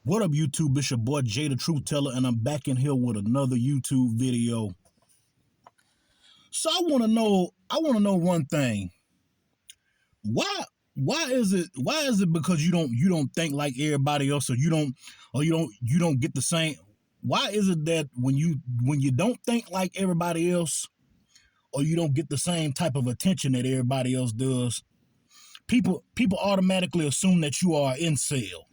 What up, YouTube? It's your boy Jay the Truth Teller, and I'm back in here with another YouTube video. So I want to know one thing. Why is it because you don't think like everybody else, or you don't get the same? Why is it that when you don't think like everybody else, or you don't get the same type of attention that everybody else does, people automatically assume that you are an incel?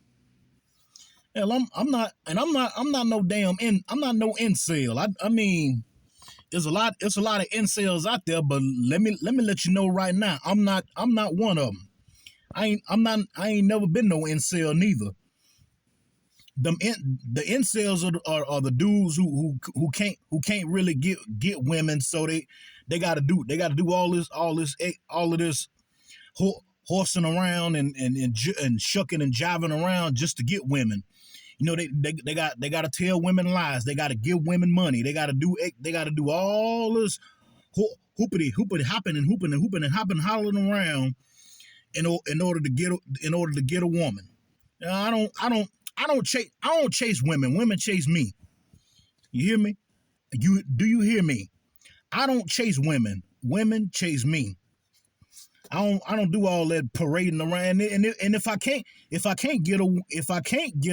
Hell, I'm not no I'm not no incel. I mean, it's a lot of incels out there, but let me let you know right now, I'm not one of them. I ain't never been no incel neither. The incels are the dudes who can't really get women, so they got to do all of this horsing around and shucking and jiving around just to get women. You know, they got to tell women lies. They got to give women money. They got to do all this hoopity hopping and hopping hollering around in order to get a woman. I don't chase women. Women chase me. You hear me? Do you hear me? I don't chase women. Women chase me. I don't do all that parading around. And if I can't get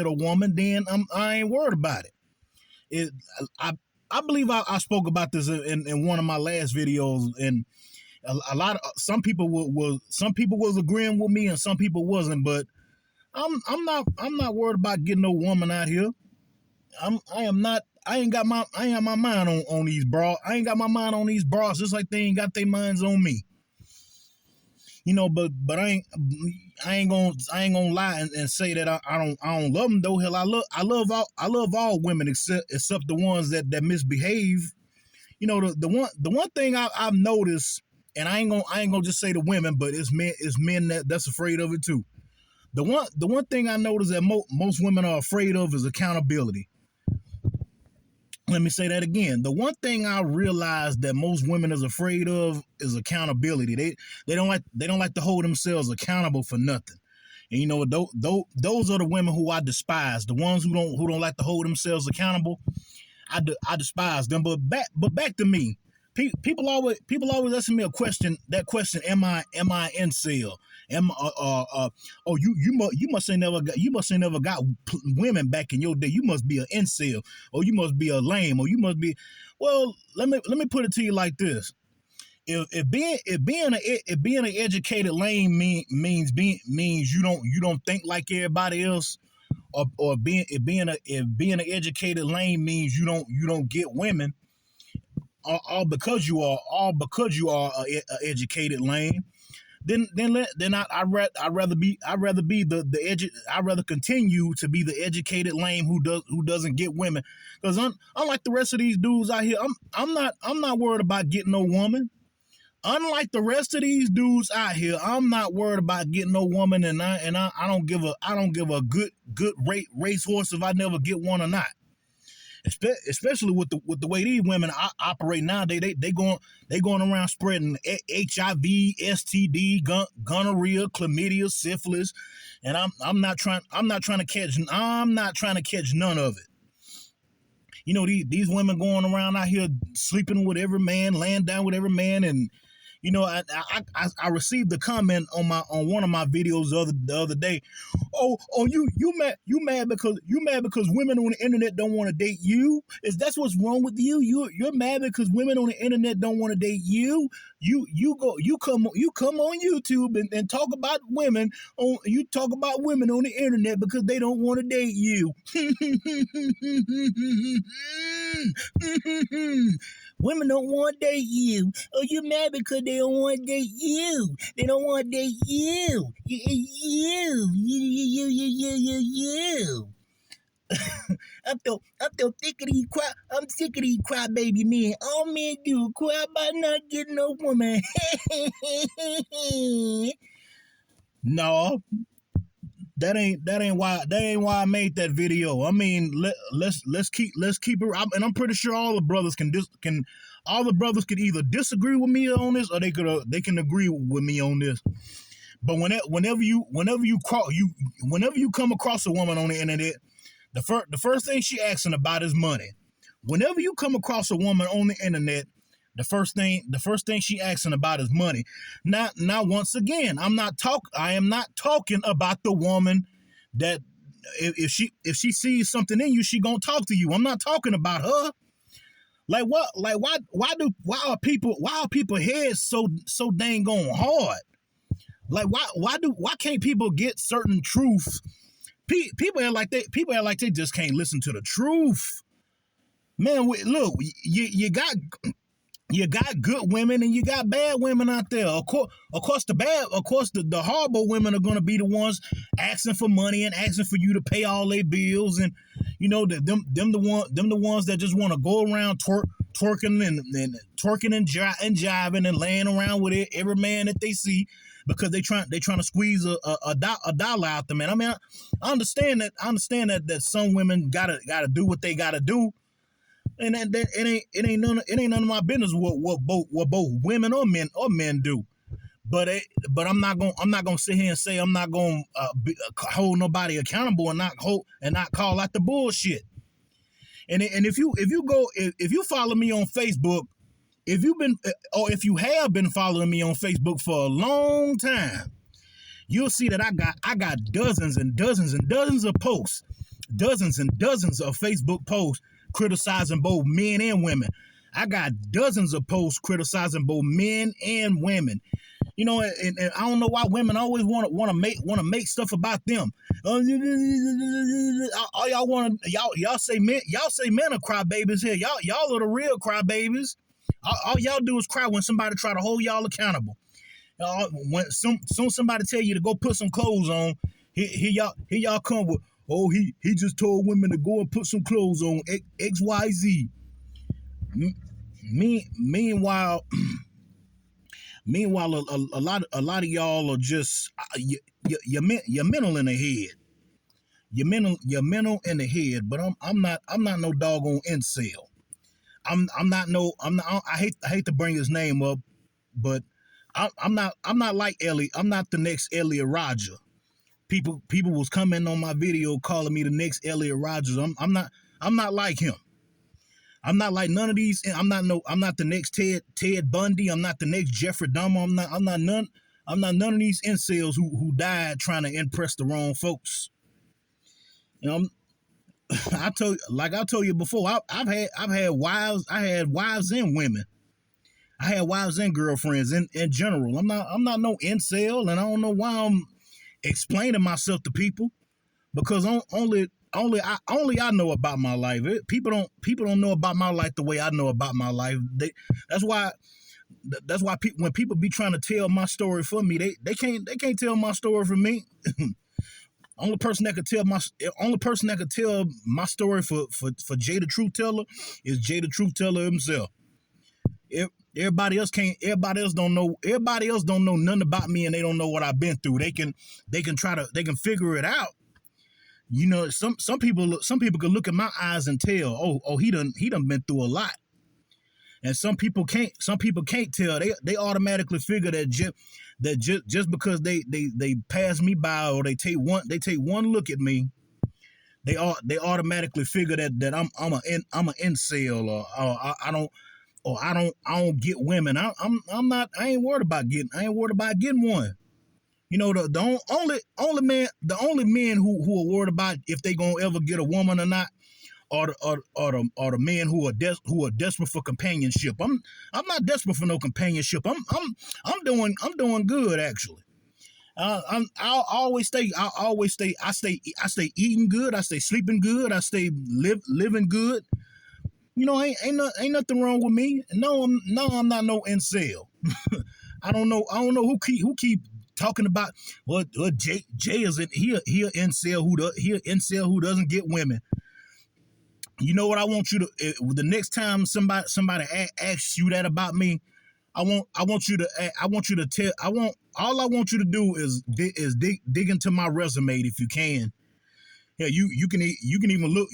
a woman, then I ain't worried about it. I believe I spoke about this in one of my last videos, and a lot of some people was agreeing with me and some people wasn't. But I'm not worried about getting no woman out here. I am not. I ain't got my mind on these bras. I ain't got my mind on these bras, just like they ain't got their minds on me. You know, but I ain't gonna lie and say that I don't love them though. Hell, I love all women except the ones that misbehave. You know, the one thing I've noticed, and I ain't gonna just say the women, but it's men that's afraid of it too. The one thing I noticed that most women are afraid of is accountability. Let me say that again. The one thing I realized that most women is afraid of is accountability. They don't like to hold themselves accountable for nothing. And you know, those are the women who I despise. The ones who don't like to hold themselves accountable. I despise them. But back to me. People always asking me a question. That question: Am I incel? Oh, you must ain't never got women back in your day. You must be an incel, or you must be a lame, or you must be. Well, let me put it to you like this: if being an educated lame means you don't think like everybody else, or being an educated lame means you don't get women, all because you are a educated lame, then I'd rather be I'd rather continue to be the educated lame who doesn't get women, because unlike the rest of these dudes out here, I'm not worried about getting no woman. Unlike the rest of these dudes out here, I'm not worried about getting no woman, and I don't give a good racehorse if I never get one or not. Especially with the way these women operate nowadays. They going around spreading HIV, STD, gonorrhea, chlamydia, syphilis, and I'm not trying to catch none of it. You know, these women going around out here sleeping with every man, laying down with every man, and you know, I received a comment on one of my videos the other day. Oh, you mad because women on the internet don't want to date you? Is that's what's wrong with you? You're mad because women on the internet don't want to date you? You come on YouTube and talk about women on the internet because they don't want to date you. Women don't want to date you. Oh, you mad because they don't want to date you. They don't want to date you. You. I'm sick of these crybaby men. All men do cry about not getting no woman. No, that ain't why I made that video. I mean, let's keep it. And I'm pretty sure all the brothers can either disagree with me on this, or they can agree with me on this. But whenever you come across a woman on the internet, The first thing she asking about is money. Whenever you come across a woman on the internet, the first thing she asking about is money. Now once again, I am not talking about the woman that if she sees something in you, she gonna talk to you. I'm not talking about her. Like what? Like why are people heads so dang on hard? Like why can't people get certain truths? People are like they just can't listen to the truth. Man, look, you got good women and you got bad women out there. Of course, the horrible women are going to be the ones asking for money and asking for you to pay all their bills, and the ones that just want to go around twerking and jiving and laying around with every man that they see because they trying to squeeze a dollar out them. Man, I mean, I understand that. That some women gotta do what they gotta do. And it ain't none of my business what both women or men do. But I'm not gonna sit here and say I'm not gonna hold nobody accountable and not call out the bullshit. And if you follow me on Facebook, if you have been following me on Facebook for a long time, you'll see that I got dozens and dozens and dozens of posts, dozens and dozens of Facebook posts criticizing both men and women. I got dozens of posts criticizing both men and women. And I don't know why women always want to make stuff about them. All y'all say men are crybabies here. Y'all are the real crybabies. All y'all do is cry when somebody try to hold y'all accountable. When somebody tell you to go put some clothes on, here y'all come with, oh, he just told women to go and put some clothes on, XYZ. Meanwhile, a lot of y'all are just you're mental in the head. You're mental in the head. But I'm not no doggone incel. I hate to bring his name up, but I'm not like Ellie. I'm not the next Elliot Roger. People was coming on my video calling me the next Elliot Rogers. I'm not like him. I'm not like none of these. I'm not the next Ted Bundy. I'm not the next Jeffrey Dahmer. I'm not none of these incels who died trying to impress the wrong folks. I told you before, I've had wives. I had wives and women. I had wives and girlfriends in general. I'm not no incel, and I don't know why I'm explaining myself to people, because only I know about my life. People don't know about my life the way I know about my life. That's why when people be trying to tell my story for me, they can't tell my story for me. Only person that could tell my story for Jay the Truth Teller is Jay the Truth Teller himself. Everybody else can't. Everybody else don't know nothing about me, and they don't know what I've been through. They can figure it out. Some people can look at my eyes and tell, oh, he done been through a lot. And some people can't tell. They automatically figure that just because they pass me by, or they take one look at me, they automatically figure that I'm an incel, or I don't get women. I ain't worried about getting one. The only men who are worried about if they gonna ever get a woman or not are the men who are desperate for companionship. I'm not desperate for no companionship. I'm doing good, actually. I stay eating good. I stay sleeping good. I stay living good. Ain't nothing wrong with me. No, I'm not no incel. I don't know who keep talking about what Jay isn't he an incel who doesn't get women. You know what I want you to the next time somebody asks you that about me, I want you to tell all I want you to do is dig into my resume if you can. Yeah, you can even look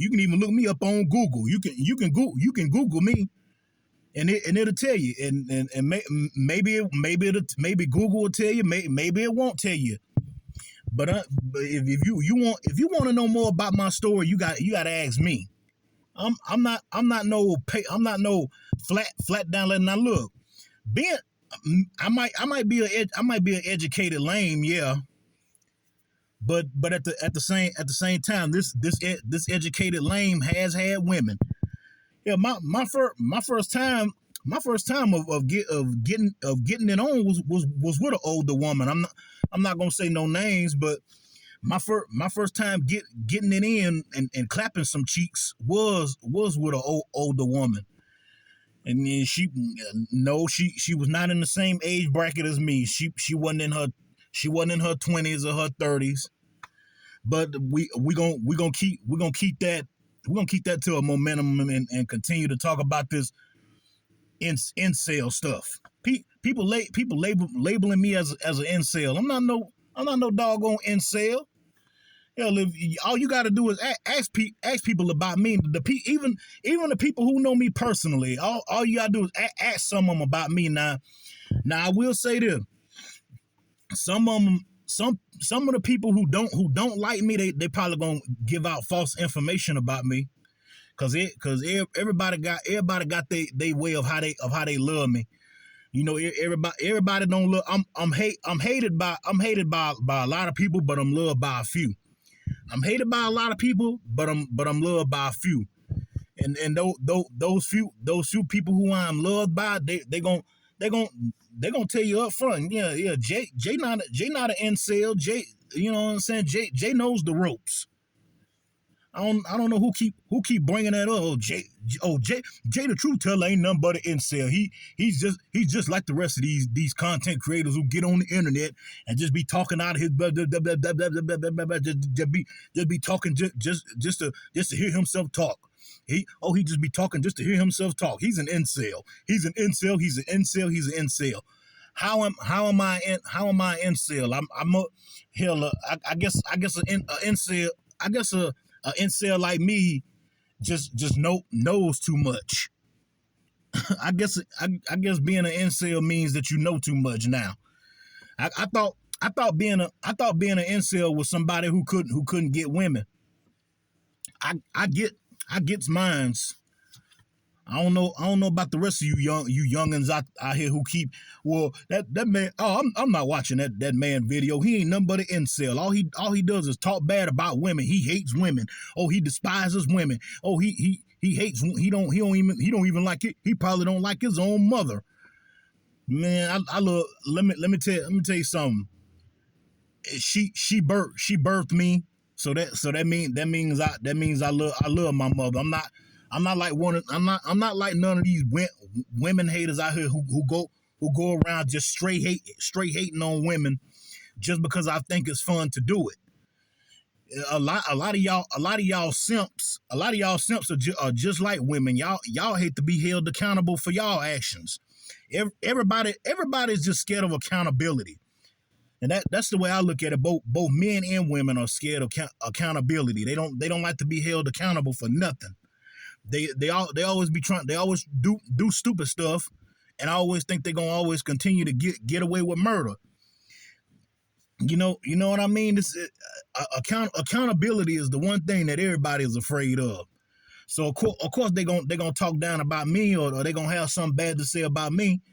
me up on Google. You can Google me, and it'll tell you. And maybe Google will tell you. Maybe it won't tell you. But if you want to know more about my story, you got to ask me. I'm not no flat down letting. Now look, being I might be an educated lame, yeah. But at the same time, this educated lame has had women. Yeah, my first time of getting it on was with an older woman. I'm not gonna say no names, but my first time getting it in and clapping some cheeks was with an older woman. And then she was not in the same age bracket as me. She wasn't in her 20s or her 30s. But we gonna keep that to a momentum and continue to talk about this incel stuff. People labeling me as an incel. I'm not no doggone incel. Hell, if all you got to do is ask people about me. Even the people who know me personally, all you got to do is ask some of them about me. Now I will say this: some of them, some of the people who don't like me, they probably gonna give out false information about me, cause everybody got they way of how they love me. Everybody don't love. I'm hated by a lot of people, but I'm loved by a few. I'm hated by a lot of people, but I'm loved by a few. And those few people who I'm loved by, they gonna tell you up front. Yeah. Jay not an incel. Jay, you know what I'm saying. Jay knows the ropes. I don't know who keep bringing that up. Jay the truth teller ain't nothing but an incel. He's just like the rest of these content creators who get on the internet and just be talking out of his just be talking just to hear himself talk. He just be talking just to hear himself talk. He's an incel. He's an incel. He's an incel. He's an incel. How am I incel? I'm a hell. I guess an incel. I guess a incel like me just knows too much. I guess being an incel means that you know too much now. I thought being an incel was somebody who couldn't get women. I get mines. I don't know about the rest of you youngins out here who keep. Well, that man. Oh, I'm not watching that man video. He ain't nothing but an incel. All he does is talk bad about women. He hates women. Oh, he despises women. Oh, he hates. He don't even like it. He probably don't like his own mother. Man, I love. Let me tell you something. She birthed me. So that means I love my mother. I'm not like I'm not like none of these women haters out here who go around just straight hating on women just because I think it's fun to do it. A lot of y'all simps are just like women. Y'all hate to be held accountable for y'all actions. Everybody's just scared of accountability. And that's the way I look at it. Both men and women are scared of accountability. They don't like to be held accountable for nothing. They always be trying. They always do stupid stuff, and I always think they're gonna always continue to get away with murder. You know what I mean. Accountability is the one thing that everybody is afraid of. So of course they gonna talk down about me, or they gonna have something bad to say about me.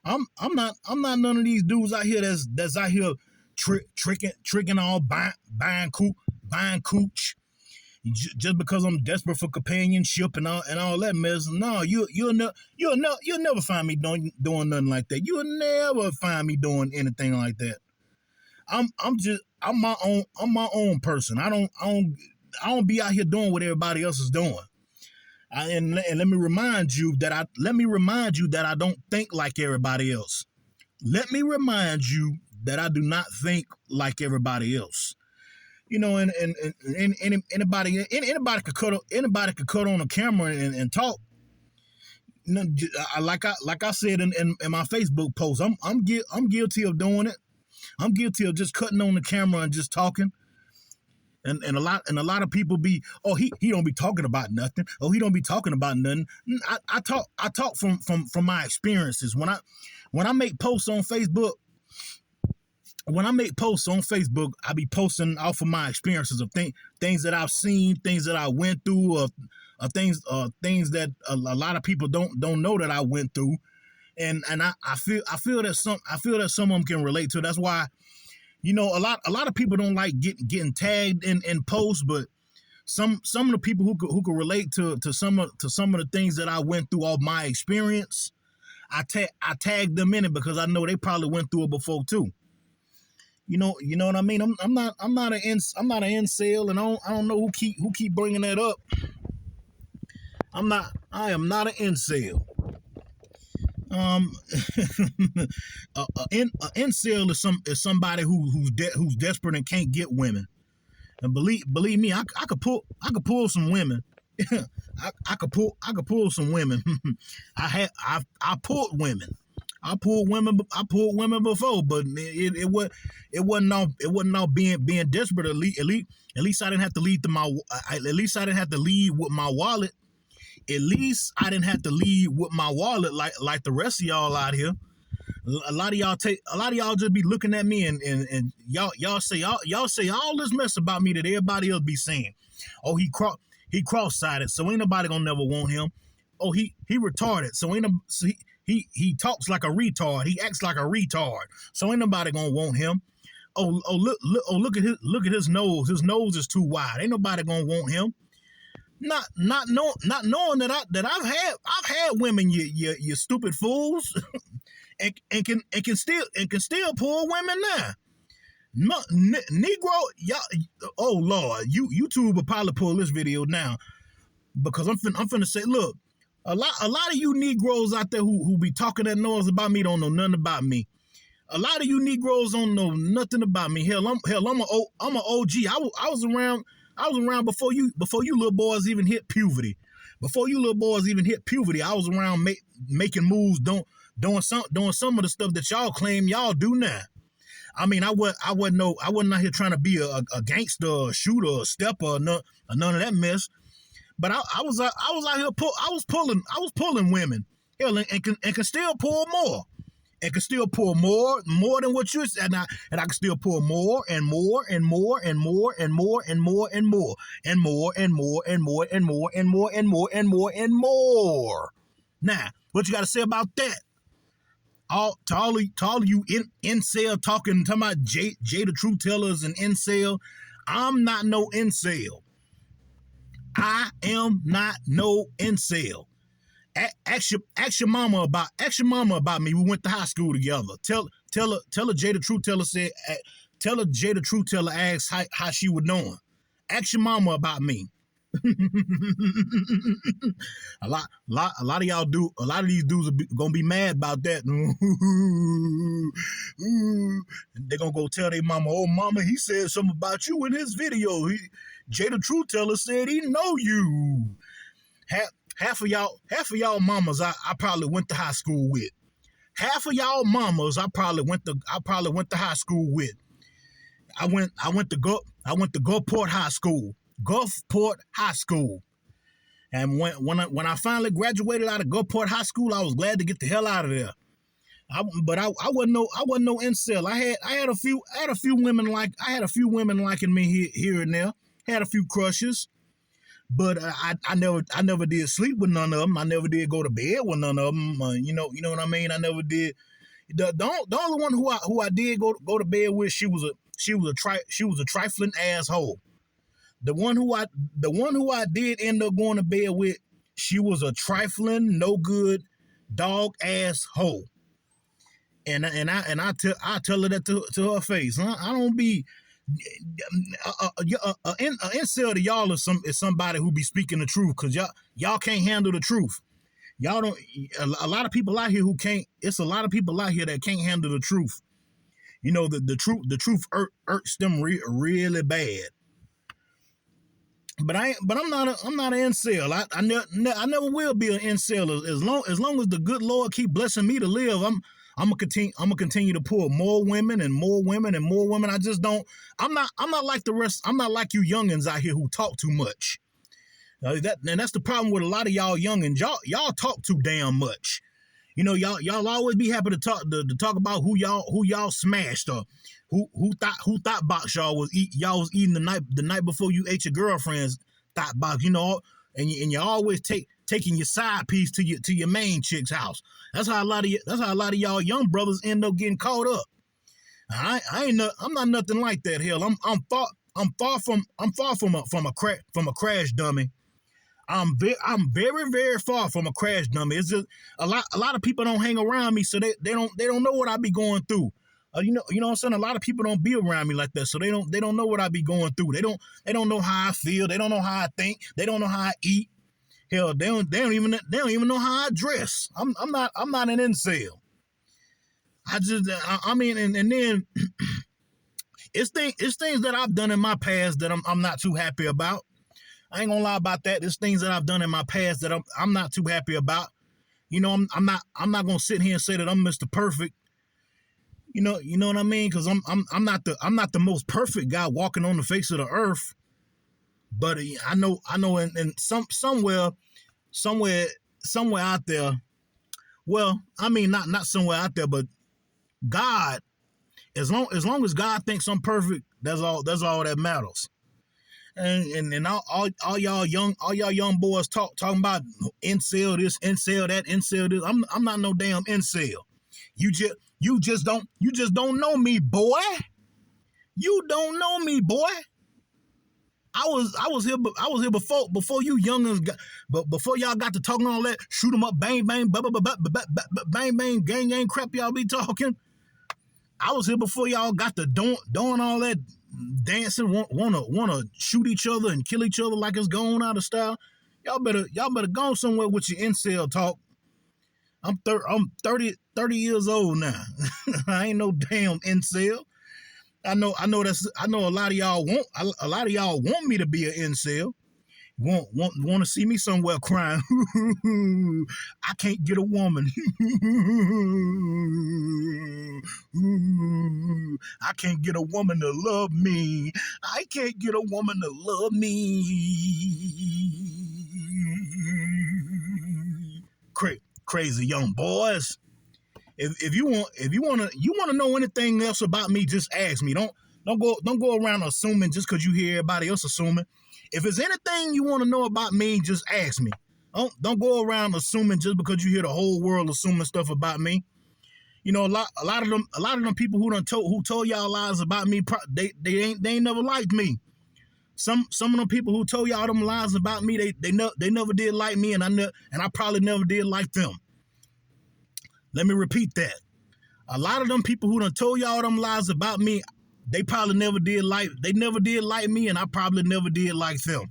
I'm not none of these dudes out here that's out here tricking all buying cooch just because I'm desperate for companionship and all that mess. No, you'll never find me doing nothing like that. You'll never find me doing anything like that. I'm my own person. I don't be out here doing what everybody else is doing. And let me remind you that I don't think like everybody else. Let me remind you that I do not think like everybody else. And anybody could cut on a camera and talk. Like I said in my Facebook post, I'm guilty of doing it. I'm guilty of just cutting on the camera and just talking. And a lot of people be, oh, he don't be talking about nothing. Oh, he don't be talking about nothing. I talk from my experiences. When I make posts on Facebook, when I make posts on Facebook, I be posting off of my experiences of things that I've seen, things that I went through, things that a lot of people don't know that I went through, and I feel that some of them can relate to it. That's why, a lot of people don't like getting tagged in posts, but some of the people who could relate to some of the things that I went through, all my experience, I tag them in it because I know they probably went through it before too. You know what I mean? I'm not an incel, and I don't know who keep bringing that up. I am not an incel. A incel is somebody who's desperate and can't get women. And believe me, I could pull some women. I could pull some women. I pulled women. I pulled women before, but it wasn't all being desperate. At least I didn't have to lead at least I didn't have to lead with my wallet. At least I didn't have to lead with my wallet like the rest of y'all out here. A lot of y'all just be looking at me and y'all say all this mess about me that everybody else be saying. Oh, he cross-sided, so ain't nobody gonna never want him. Oh, he retarded, so he talks like a retard. He acts like a retard, so ain't nobody gonna want him. Look at his nose. His nose is too wide. Ain't nobody gonna want him. Not knowing that I've had women, you stupid fools. and can still pull women now. No, Negro, y'all. Oh Lord, YouTube will probably pull this video now because I'm finna say, look, a lot of you Negroes out there who be talking that noise about me don't know nothing about me. A lot of you Negroes don't know nothing about me. I'm an OG. I was around before you little boys even hit puberty. Before you little boys even hit puberty, I was around making moves, doing some of the stuff that y'all claim y'all do now. I mean, I wasn't out here trying to be a gangster, a shooter, a stepper, or none of that mess. But I was out here I was pulling women, hell, and can still pull more. And can still pull more than what you said, and I can still pull more and more and more and more and more and more and more and more and more and more and more and more and more and more and more. Now, what you got to say about that? To all of you incel talking about Jay the Truth Tellers and incel, I'm not no incel. I am not no incel. Ask your mama about me. We went to high school together. Tell her Jay the Truth Teller said. Tell her Jay the Truth Teller asked how she was doing. Ask your mama about me. a lot of y'all do. A lot of these dudes are gonna be mad about that. They're gonna go tell their mama, "Oh, mama, he said something about you in his video. Jay the Truth Teller said he know you." Half of y'all mamas I probably went to high school with. Half of y'all mamas I probably went to high school with. I went to Gulfport High School. Gulfport High School. And when I finally graduated out of Gulfport High School, I was glad to get the hell out of there. But I wasn't no incel. I had a few women liking me here and there. Had a few crushes. But I never did sleep with none of them. I never did go to bed with none of them. You know what I mean. I never did. The only one who I did go to bed with, she was a trifling asshole. The one who I did end up going to bed with, she was a trifling, no good, dog ass hoe. And I tell her that to her face. I don't be. An incel to y'all is somebody who be speaking the truth, because y'all can't handle the truth. Y'all don't. A lot of people out here who can't. It's a lot of people out here that can't handle the truth. The truth irks them really bad. But I'm not an incel. I never will be an incel as long as the good Lord keep blessing me to live. I'm gonna continue to pull more women and more women and more women. I just don't. I'm not like the rest. I'm not like you youngins out here who talk too much. That's the problem with a lot of y'all youngins. Y'all talk too damn much. Y'all always be happy to talk about who y'all smashed, or who thought box y'all was eating the night before you ate your girlfriend's thought box, and you always taking your side piece to your main chick's house. That's how a lot of y'all young brothers end up getting caught up. I'm not nothing like that. Hell, I'm far from a crash dummy. I'm very, very far from a crash dummy. It's just a lot of people don't hang around me, so they don't know what I be going through. You know what I'm saying? A lot of people don't be around me like that, so they don't know what I be going through. They don't know how I feel. They don't know how I think. They don't know how I eat. Hell, they don't even know how I dress. I'm not an incel. I mean, and then it's things that I've done in my past that I'm not too happy about. I ain't gonna lie about that. There's things that I've done in my past that I'm not too happy about. I'm not gonna sit here and say that I'm Mr. Perfect. You know what I mean? Because I'm not the most perfect guy walking on the face of the earth. But I know in somewhere out there. Well, I mean not somewhere out there, but God. As long as God thinks I'm perfect, that's all that matters. And all y'all young boys talking about incel this, incel that, incel this. I'm not no damn incel. You just don't know me, boy. You don't know me, boy. I was here before you youngins got, but before y'all got to talking all that shoot 'em up, bang bang, bang bang, gang crap y'all be talking. I was here before y'all got to doing all that dancing, wanna shoot each other and kill each other like it's going out of style. Y'all better go somewhere with your incel talk. I'm 30 years old now. I ain't no damn incel. I know a lot of y'all want me to be an incel. Want to see me somewhere crying. I can't get a woman. I can't get a woman to love me. I can't get a woman to love me. Crazy young boys. If you want to know anything else about me, just ask me. Don't go around assuming just because you hear everybody else assuming. If there's anything you want to know about me, just ask me. Don't go around assuming just because you hear the whole world assuming stuff about me. A lot of them people who told y'all lies about me, they ain't never liked me. Some of them people who told y'all them lies about me, they never did like me, and I probably never did like them. Let me repeat that. A lot of them people who done told y'all them lies about me, they probably never did like me, and I probably never did like them.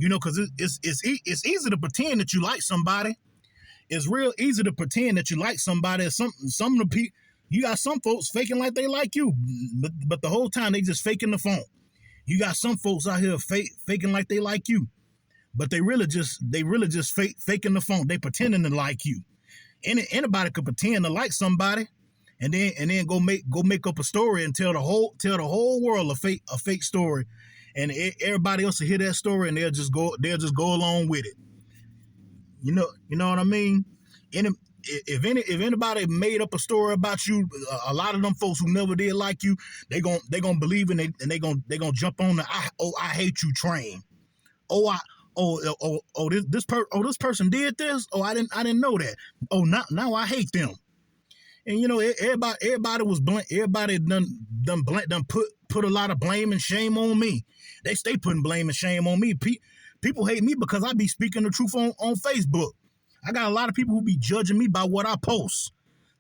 Because it's easy to pretend that you like somebody. It's real easy to pretend that you like somebody. Some of the people, you got some folks faking like they like you, but the whole time they just faking the phone. You got some folks out here faking like they like you, but they really just faking the phone. They pretending to like you. Anybody could pretend to like somebody, and then go make up a story and tell the whole world a fake story, and everybody else will hear that story and they'll just go along with it. You know what I mean? If anybody made up a story about you, a lot of them folks who never did like you, they gonna believe in it, and they gonna jump on the I hate you train. This person did this. Oh, I didn't know that. Oh, now I hate them. And everybody was everybody done put a lot of blame and shame on me. They stay putting blame and shame on me. People hate me because I be speaking the truth on Facebook. I got a lot of people who be judging me by what I post.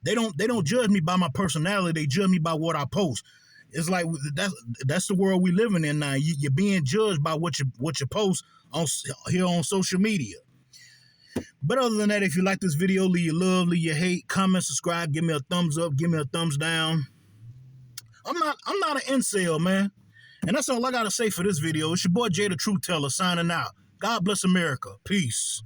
They don't judge me by my personality. They judge me by what I post. It's like that's the world we living in now. You're being judged by what you post here on social media. But other than that, if you like this video, leave your love, leave your hate, comment, subscribe, give me a thumbs up, give me a thumbs down. I'm not an incel, man. And that's all I gotta say for this video. It's your boy Jay the Truth Teller signing out. God bless America. Peace.